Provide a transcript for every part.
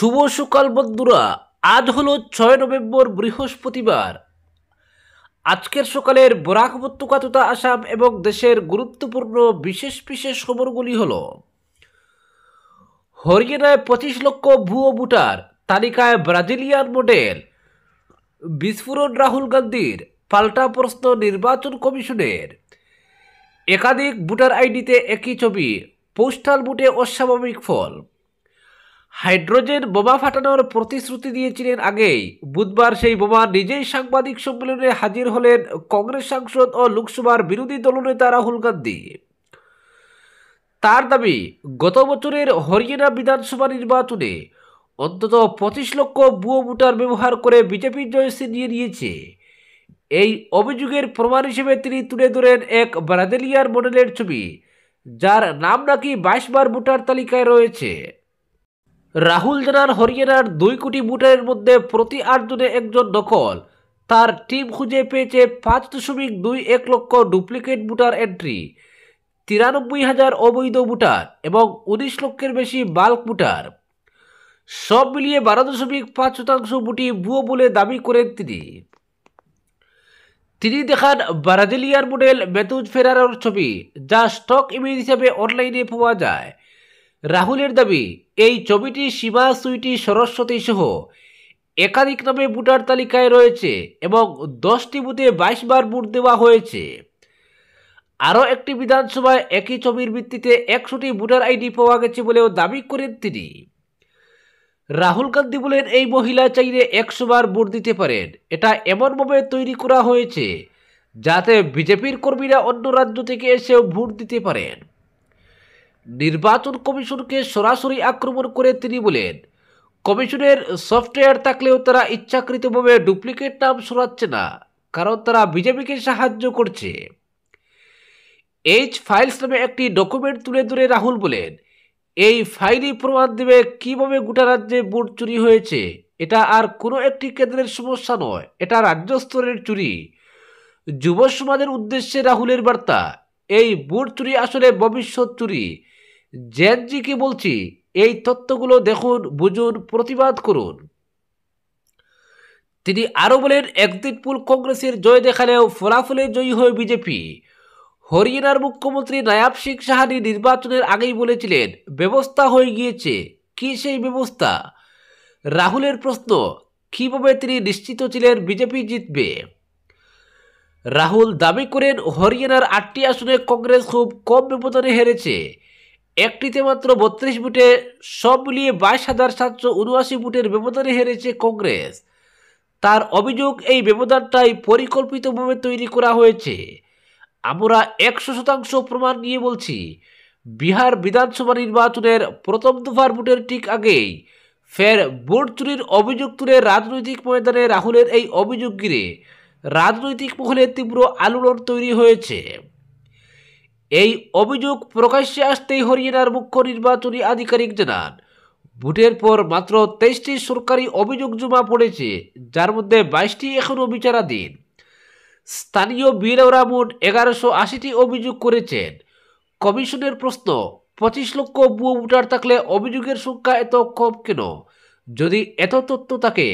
শুভ সকাল বন্ধুরা। আজ হলো 6 নভেম্বর বৃহস্পতিবার। আজকের সকালের বরাক উপত্যকা তথা আসাম এবং দেশের গুরুত্বপূর্ণ বিশেষ বিশেষ খবরগুলি হল: হরিয়ানায় 25 লক্ষ ভুয়ো ভোটার, তালিকায় ব্রাজিলিয়ান মডেল, বিস্ফোরণ রাহুল গান্ধীর, পাল্টা প্রশ্ন নির্বাচন কমিশনের, একাধিক ভোটার আইডিতে একই ছবি, পোস্টাল ভোটে অস্বাভাবিক ফল। হাইড্রোজেন বোমা ফাটানোর প্রতিশ্রুতি দিয়েছিলেন আগেই, বুধবার সেই বোমা নিজেই সাংবাদিক সম্মেলনে হাজির হলেন কংগ্রেস সাংসদ ও লোকসভার বিরোধী দলনেতা রাহুল গান্ধী। তার দাবি, গত বছরের হরিয়ানা বিধানসভা নির্বাচনে অন্তত 25 লক্ষ ভুয়ো ভোটার ব্যবহার করে বিজেপি জয় ছিনিয়ে নিয়েছে। এই অভিযোগের প্রমাণ হিসেবে তিনি তুলে ধরেন এক ব্রাজিলিয়ান মডেলের ছবি, যার নাম নাকি 22 বার ভোটার তালিকায় রয়েছে। রাহুল জানান, হরিয়ানার 2 কোটি ভোটারের মধ্যে প্রতি 8 জনে একজন নকল। তার টিম খুঁজে পেয়েছে 5.21 লক্ষ ডুপ্লিকেট ভোটার এন্ট্রি, 93,000 অবৈধ ভোটার এবং 19 লক্ষের বেশি বাল্ক ভোটার। সব মিলিয়ে 12.5% ভোটই ভুয়ো বলে দাবি করেন তিনি দেখান ব্রাজিলিয়ান মডেল মেথুজ ফেরারোর ছবি, যা স্টক ইমেজ হিসেবে অনলাইনে পাওয়া যায়। রাহুলের দাবি, এই ছবিটি সীমা সুইটি সরস্বতী সহ একাধিক নামে ভোটার তালিকায় রয়েছে এবং 10টি বুথে 22 বার ভোট দেওয়া হয়েছে। আরও একটি বিধানসভায় একই ছবির ভিত্তিতে 100টি ভোটার আইডি পাওয়া গেছে বলেও দাবি করেন তিনি। রাহুল গান্ধী বলেন, এই মহিলা চাইলে 100 বার ভোট দিতে পারেন। এটা এমনভাবে তৈরি করা হয়েছে যাতে বিজেপির কর্মীরা অন্য রাজ্য থেকে এসেও ভোট দিতে পারেন। নির্বাচন কমিশনকে সরাসরি আক্রমণ করে তিনি বলেন, কমিশনের সফটওয়্যার থাকলেও তারা ইচ্ছাকৃতভাবে ডুপ্লিকেট নাম সরাচ্ছে না, কারণ তারা বিজেপিকে সাহায্য করছে। এইচ ফাইলস নামে একটি ডকুমেন্ট তুলে ধরে রাহুল বলেন, এই ফাইলই প্রমাণ দেবে কিভাবে গোটা রাজ্যে ভোট চুরি হয়েছে। এটা আর কোনো একটি কেন্দ্রের সমস্যা নয়, এটা রাজ্য স্তরের চুরি। যুব সমাজের উদ্দেশ্যে রাহুলের বার্তা, এই ভোট চুরি আসলে ভবিষ্যৎ চুরি। জেনজিকে বলছি, এই তথ্যগুলো দেখুন, বুঝুন, প্রতিবাদ করুন। তিনি আরও বলেন, একদিন পুল কংগ্রেসের জয় দেখালেও ফলাফলে জয়ী হয় বিজেপি। হরিয়ানার মুখ্যমন্ত্রী নায়াব সিং সাহানি নির্বাচনের আগেই বলেছিলেন, ব্যবস্থা হয়ে গিয়েছে। কি সেই ব্যবস্থা? রাহুলের প্রশ্ন, কিভাবে তিনি নিশ্চিত ছিলেন বিজেপি জিতবে? রাহুল দাবি করেন, হরিয়ানার 8টি আসনে কংগ্রেস খুব কম ব্যবধানে হেরেছে। একটিতে মাত্র 32 ভোটে, সব মিলিয়ে 22,779 ভোটের ব্যবধানে হেরেছে কংগ্রেস। তার অভিযোগ, এই ব্যবধানটাই পরিকল্পিতভাবে তৈরি করা হয়েছে। আমরা 100% প্রমাণ নিয়ে বলছি। বিহার বিধানসভা নির্বাচনের প্রথম দফার ভোটের ঠিক আগেই ফের ভোট চুরির অভিযোগ তুলে রাজনৈতিক ময়দানে রাহুলের এই অভিযোগ ঘিরে রাজনৈতিক মহলে তীব্র আলোড়ন তৈরি হয়েছে। এই অভিযোগ প্রকাশ্যে আসতেই হরিয়ানার মুখ্য নির্বাচনী আধিকারিক জানান, ভোটের পর মাত্র 23টি সরকারি অভিযোগ জমা পড়েছে, যার মধ্যে 22টি এখনও বিচারাধীন। স্থানীয় বিএলওরা মোট 1180টি অভিযোগ করেছেন। কমিশনের প্রশ্ন, 25 লক্ষ ভুয়ো ভোটার থাকলে অভিযোগের সংখ্যা এত কম কেন? যদি এত তথ্য থাকে,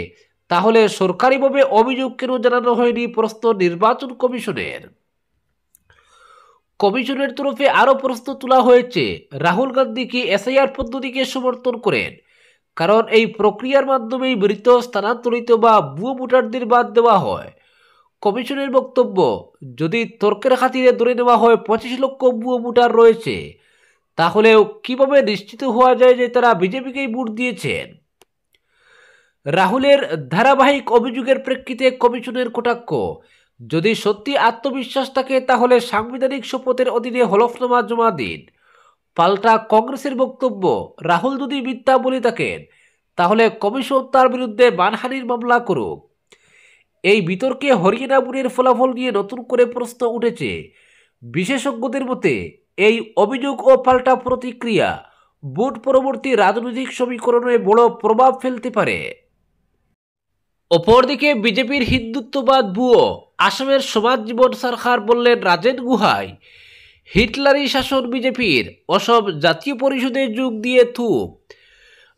তাহলে সরকারিভাবে অভিযোগ কেন জানানো হয়নি? প্রশ্ন নির্বাচন কমিশনের। কমিশনের তরফে আরও প্রশ্ন তোলা হয়েছে, রাহুল গান্ধী কি এসআইআর পদ্ধতিকে সমর্থন করেন? কারণ এই প্রক্রিয়ার মাধ্যমেই মৃত, স্থানান্তরিত বা ভুয়ো ভোটারদের বাদ দেওয়া হয়। কমিশনের বক্তব্য, যদি তর্কের খাতিরে ধরে নেওয়া হয় 25 লক্ষ ভুয়ো ভোটার রয়েছে, তাহলেও কিভাবে নিশ্চিত হওয়া যায় যে তারা বিজেপিকেই ভোট দিয়েছেন? রাহুলের ধারাবাহিক অভিযোগের প্রেক্ষিতে কমিশনের কটাক্ষ, যদি সত্যি আত্মবিশ্বাস থাকে তাহলে সাংবিধানিক শপথের অধীনে হলফনামা জমা দিন। পাল্টা কংগ্রেসের বক্তব্য, রাহুল যদি মিথ্যা বলে থাকেন, তাহলে কমিশন তার বিরুদ্ধে মানহানির মামলা করুক। এই বিতর্কে হরিয়ানা ভোটের ফলাফল নিয়ে নতুন করে প্রশ্ন উঠেছে। বিশেষজ্ঞদের মতে, এই অভিযোগ ও পাল্টা প্রতিক্রিয়া ভোট পরবর্তী রাজনৈতিক সমীকরণে বড় প্রভাব ফেলতে পারে। অপরদিকে বিজেপির হিন্দুত্ববাদ ভুয়ো, আসামের সমাজ জীবন সরকার বললেন রাজেন গুহাই, হিটলারি শাসন বিজেপির, অসম জাতীয় পরিষদে যোগ দিয়ে থুপ।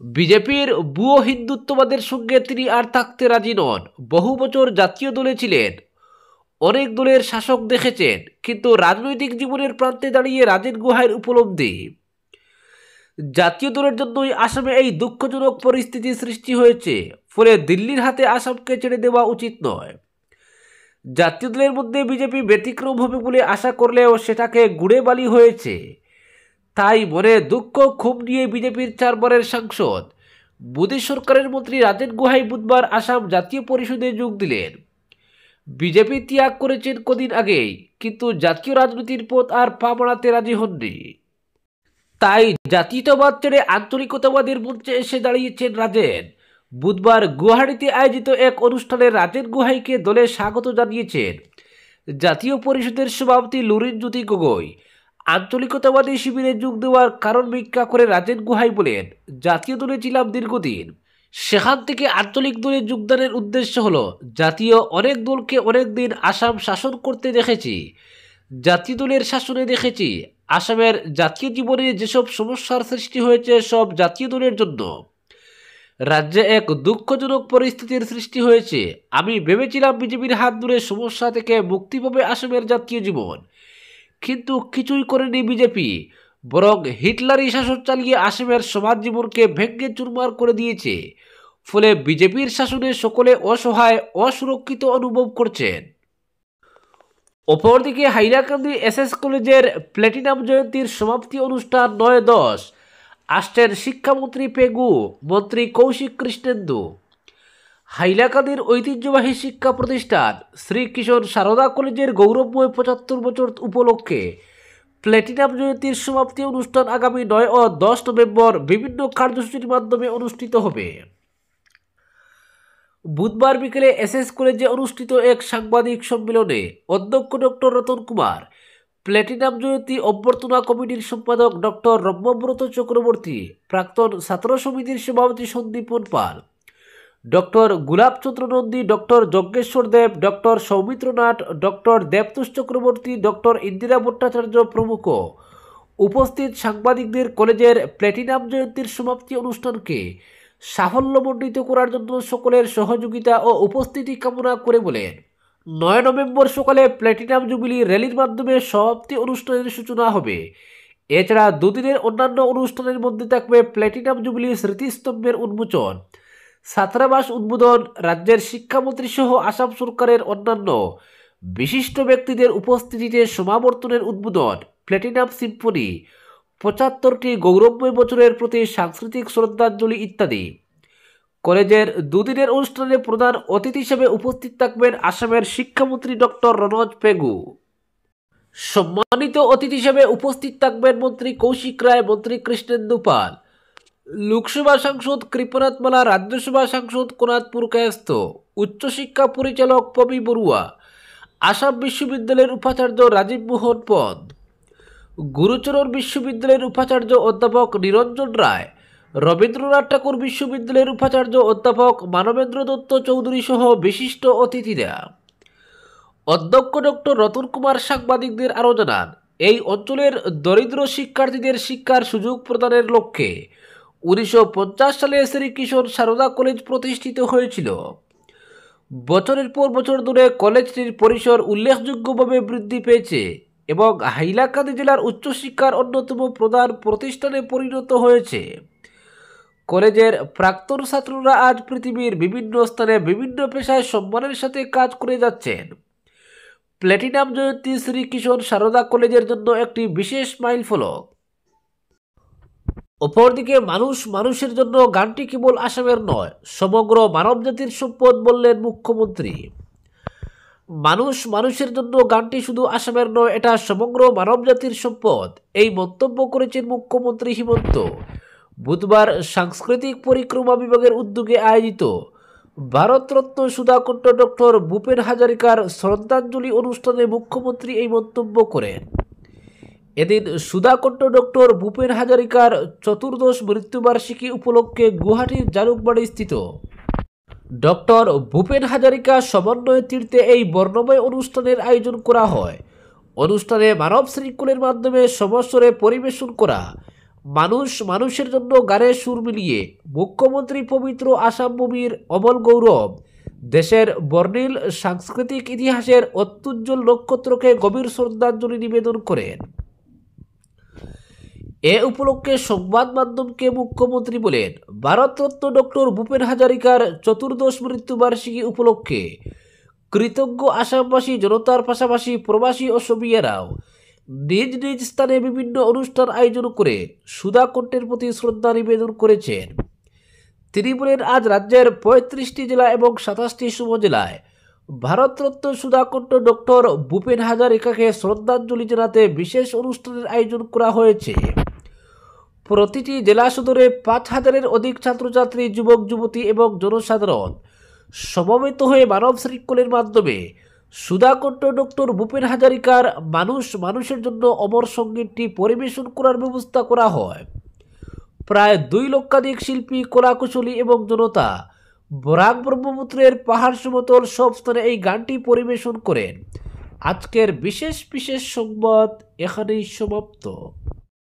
বিজেপির ভুয়ো হিন্দুত্ববাদের সঙ্গে তিনি আর থাকতে রাজি নন। বহু বছর জাতীয় দলে ছিলেন, অনেক দলের শাসক দেখেছেন, কিন্তু রাজনৈতিক জীবনের প্রান্তে দাঁড়িয়ে রাজেন গুহাইয়ের উপলব্ধি, জাতীয় দলের জন্যই আসামে এই দুঃখজনক পরিস্থিতি সৃষ্টি হয়েছে। ফলে দিল্লির হাতে আসামকে ছেড়ে দেওয়া উচিত নয়। জাতীয় দলের মধ্যে বিজেপি ব্যতিক্রম হবে বলে আশা করলেও সেটাকে গুড়ে বালি হয়েছে। তাই মনে দুঃখ ক্ষোভ নিয়ে বিজেপির 4 বারের সাংসদ, মোদী সরকারের মন্ত্রী রাজেন গুহাই বুধবার আসাম জাতীয় পরিষদে যোগ দিলেন। বিজেপি ত্যাগ করেছেন কদিন আগেই, কিন্তু জাতীয় রাজনীতির পথ আর পা বাড়াতে রাজি হননি। তাই জাতীয়তাবাদ ছেড়ে আঞ্চলিকতাবাদের মঞ্চে এসে দাঁড়িয়েছেন রাজেন। বুধবার গুয়াহাটিতে আয়োজিত এক অনুষ্ঠানে রাজেন গুহাইকে দলে স্বাগত জানিয়েছেন জাতীয় পরিষদের সভাপতি লুরিনজ্যোতি গগৈ। আঞ্চলিকতাবাদী শিবিরে যোগ দেওয়ার কারণ ব্যাখ্যা করে রাজেন গুহাই বলেন, জাতীয় দলে ছিলাম দীর্ঘদিন, সেখান থেকে আঞ্চলিক দলে যোগদানের উদ্দেশ্য হলো জাতীয় অনেক দলকে অনেক দিন আসাম শাসন করতে দেখেছি, জাতীয় দলের শাসনে দেখেছি আসামের জাতীয় জীবনে যেসব সমস্যার সৃষ্টি হয়েছে সব জাতীয় দলের জন্য। রাজ্যে এক দুঃখজনক পরিস্থিতির সৃষ্টি হয়েছে। আমি ভেবেছিলাম বিজেপির হাত ধরে সমস্যা থেকে মুক্তি পাবে আসামের জাতীয় জীবন, কিন্তু কিছুই করেনি বিজেপি, বরং হিটলারি শাসন চালিয়ে আসামের সমাজ জীবনকে ভেঙে চুরমার করে দিয়েছে। ফলে বিজেপির শাসনে সকলে অসহায়, অসুরক্ষিত অনুভব করছেন। অপরদিকে হাইলাকান্দি এসএস কলেজের প্ল্যাটিনাম জয়ন্তীর সমাপ্তি অনুষ্ঠান 9-10 আসছেন শিক্ষামন্ত্রী পেগু, মন্ত্রী কৌশিক কৃষ্ণেন্দু। হাইলাকান্দির ঐতিহ্যবাহী শিক্ষা প্রতিষ্ঠান শ্রীকৃষ্ণ সারদা কলেজের গৌরবময় 75 বছর উপলক্ষে প্ল্যাটিনাম জয়ন্তীর সমাপ্তি অনুষ্ঠান আগামী 9 ও 10 নভেম্বর বিভিন্ন কার্যসূচির মাধ্যমে অনুষ্ঠিত হবে। বুধবার বিকেলে এসএস কলেজে অনুষ্ঠিত এক সাংবাদিক সম্মেলনে অধ্যক্ষ ডক্টর রতন কুমার, প্ল্যাটিনাম জয়ন্তী অভ্যর্থনা কমিটির সম্পাদক ডক্টর রম্যব্রত চক্রবর্তী, প্রাক্তন ছাত্র সমিতির সভাপতি Sandipan Pal, doctor Golapchandra Nandi, doctor Jajneswar Deb, doctor Soumitranath, doctor Debatosh Chakraborty, doctor Indira Bhattacharya প্রমুখ উপস্থিত সাংবাদিকদের কলেজের প্ল্যাটিনাম জয়ন্তীর সমাপ্তি অনুষ্ঠানকে সাফল্যমণ্ডিত করার জন্য সকলের সহযোগিতা ও উপস্থিতি কামনা করে বলেন, 9 নভেম্বর সকালে প্ল্যাটিনাম জুবিলি র্যালির মাধ্যমে সমাপ্তি অনুষ্ঠানের সূচনা হবে। এছাড়া দুদিনের অন্যান্য অনুষ্ঠানের মধ্যে থাকবে প্ল্যাটিনাম জুবিলি স্মৃতিস্তম্ভের উন্মোচন, ছাত্রাবাস উদ্বোধন, রাজ্যের শিক্ষামন্ত্রী সহ আসাম সরকারের অন্যান্য বিশিষ্ট ব্যক্তিদের উপস্থিতিতে সমাবর্তনের উদ্বোধন, প্ল্যাটিনাম সিম্ফনি, 75টি গৌরবময় বছরের প্রতি সাংস্কৃতিক শ্রদ্ধাঞ্জলি ইত্যাদি। কলেজের দুদিনের অনুষ্ঠানে প্রধান অতিথি হিসেবে উপস্থিত থাকবেন আসামের শিক্ষামন্ত্রী ডক্টর রনোজ পেগু। সম্মানিত অতিথি হিসেবে উপস্থিত থাকবেন মন্ত্রী কৌশিক রায়, মন্ত্রী কৃষ্ণেন্দু পাল, লোকসভা সাংসদ কৃপনাথ মালা, রাজ্যসভা সাংসদ কোনাদপুর কায়স্থ, উচ্চশিক্ষা পরিচালক পবি বড়ুয়া, আসাম বিশ্ববিদ্যালয়ের উপাচার্য রাজীব মোহন পন্ত, গুরুচরণ বিশ্ববিদ্যালয়ের উপাচার্য অধ্যাপক নিরঞ্জন রায়, রবীন্দ্রনাথ ঠাকুর বিশ্ববিদ্যালয়ের উপাচার্য অধ্যাপক মানবেন্দ্র দত্ত চৌধুরী সহ বিশিষ্ট অতিথিরা। অধ্যক্ষ ডক্টর রতন কুমার সাংবাদিকদের আরও জানান, এই অঞ্চলের দরিদ্র শিক্ষার্থীদের শিক্ষার সুযোগ প্রদানের লক্ষ্যে 1950 সালে শ্রীকৃষ্ণ সারদা কলেজ প্রতিষ্ঠিত হয়েছিল। বছরের পর বছর ধরে কলেজটির পরিসর উল্লেখযোগ্যভাবে বৃদ্ধি পেয়েছে এবং হাইলাকান্দি জেলার উচ্চশিক্ষার অন্যতম প্রধান প্রতিষ্ঠানে পরিণত হয়েছে। কলেজের প্রাক্তন ছাত্ররা আজ পৃথিবীর বিভিন্ন স্থানে বিভিন্ন পেশায় সম্মানের সাথে কাজ করে যাচ্ছেন। প্ল্যাটিনাম জয়ন্তী শ্রীকৃষ্ণ সারদা কলেজের জন্য একটি বিশেষ মাইল ফলক। অপরদিকে মানুষ মানুষের জন্য গানটি কেবল আসামের নয়, সমগ্র মানবজাতির সম্পদ বললেন মুখ্যমন্ত্রী। মানুষ মানুষের জন্য গানটি শুধু আসামের নয়, এটা সমগ্র মানবজাতির সম্পদ, এই মন্তব্য করেছেন মুখ্যমন্ত্রী হিমন্ত। বুধবার সাংস্কৃতিক পরিক্রমা বিভাগের উদ্যোগে আয়োজিত ভারতরত্ন সুধাকণ্ঠ ডক্টর ভূপেন হাজারিকার শ্রদ্ধাঞ্জলি অনুষ্ঠানে মুখ্যমন্ত্রী এই মন্তব্য করেন। এদিন সুধাকণ্ঠ ডক্টর ভূপেন হাজারিকার 14th মৃত্যুবার্ষিকী উপলক্ষে গুয়াহাটির জালুকবাড়ি স্থিত ডক্টর ভূপেন হাজারিকা সমন্বয় তীর্থে এই বর্ণময় অনুষ্ঠানের আয়োজন করা হয়। অনুষ্ঠানে মানব শৃঙ্খলের মাধ্যমে সমস্বরে পরিবেশন করা মানুষ মানুষের জন্য গানের সুর মিলিয়ে মুখ্যমন্ত্রী পবিত্র আসাম ভূমির অমল গৌরব, দেশের বর্ণিল সাংস্কৃতিক ইতিহাসের অত্যুজ্জ্বল নক্ষত্রকে গভীর শ্রদ্ধাঞ্জলি নিবেদন করেন। এ উপলক্ষে সংবাদ মাধ্যমকে মুখ্যমন্ত্রী বলেন, ভারতরত্ন ডক্টর ভূপেন হাজারিকার চতুর্দশ মৃত্যুবার্ষিকী উপলক্ষে কৃতজ্ঞ আসামবাসী জনতার পাশাপাশি প্রবাসী অসমীয়ারাও নিজ নিজ স্থানে বিভিন্ন অনুষ্ঠান আয়োজন করে সুধাকণ্ঠের প্রতি শ্রদ্ধা নিবেদন করেছেন। তিনি বলেন, আজ রাজ্যের ৩৫টি জেলা এবং ২৭টি উপজেলায় ভারতরত্ন সুধাকণ্ঠ ডক্টর ভূপেন হাজারিকাকে শ্রদ্ধাঞ্জলি জানাতে বিশেষ অনুষ্ঠানের আয়োজন করা হয়েছে। প্রতিটি জেলা সদরে ৫,০০০-এর অধিক ছাত্রছাত্রী, যুবক যুবতী এবং জনসাধারণ সমবেত হয়ে মানব শৃঙ্খলের মাধ্যমে সুধাকণ্ঠ ডক্টর ভূপেন হাজারিকার মানুষ মানুষের জন্য অমর সঙ্গীতটি পরিবেশন করার ব্যবস্থা করা হয়। প্রায় ২ লক্ষাধিক শিল্পী, কলাকুশলী এবং জনতা বরাক ব্রহ্মপুত্রের পাহাড় সমতল সব স্থানে এই গানটি পরিবেশন করেন। আজকের বিশেষ সংবাদ এখানেই সমাপ্ত।